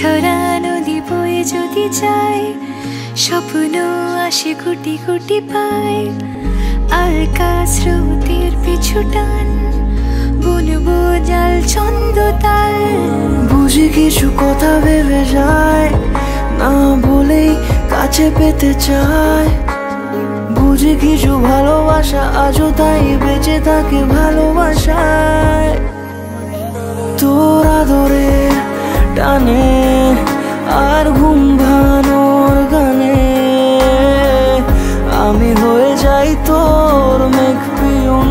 ছড়া নদী বয়ে যদি যায়, স্বপ্ন আসে গুটি গুটি পায়। আলকা স্রোতের পিছু টান, বুনবো জাল ছন্দ তাল। বুঝি কিছু কথা ভেবে যায়, না বলেই কাছে পেতে চায়। বুঝি কিছু ভালোবাসা আজও তাই বেঁচে থাকে ভালোবাসায়। তোর আদরের টানে আর ঘুম ভাঙানোর গানে আমি হয়ে যাই তোর মেঘ পিয়ন।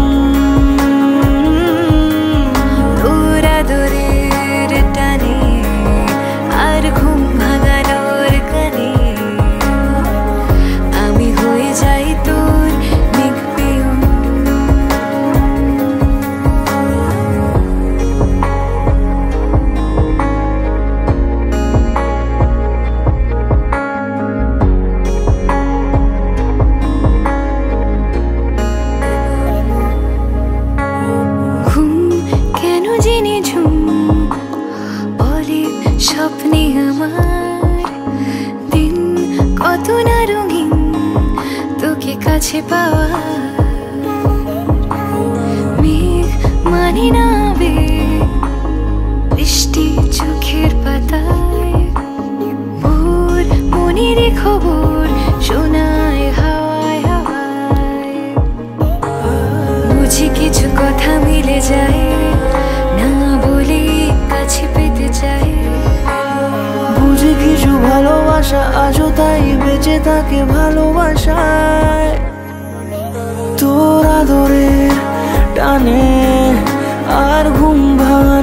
তোর আদরের টানে আর ঘুম ভাঙানোর গানে আমি হয়ে যাই তোর মেঘ পিয়ন। স্বপ্নে আমার দিন কত না রঙিন, তোকে কাছে পাওয়া। মেঘ মানে না বৃষ্টি চোখের পাতায়, ভোর মনের খবর শোনায় হাওয়ায় হাওয়ায়। বুঝি কিছু কথা মিলে যায়, না বলে কাছে পেতে চাই। বুঝি কিছু ভালোবাসা আজও তাই বেঁচে থাকে ভালোবাসায়। তোর আদরের টানে আর ঘুম ভাঙানোর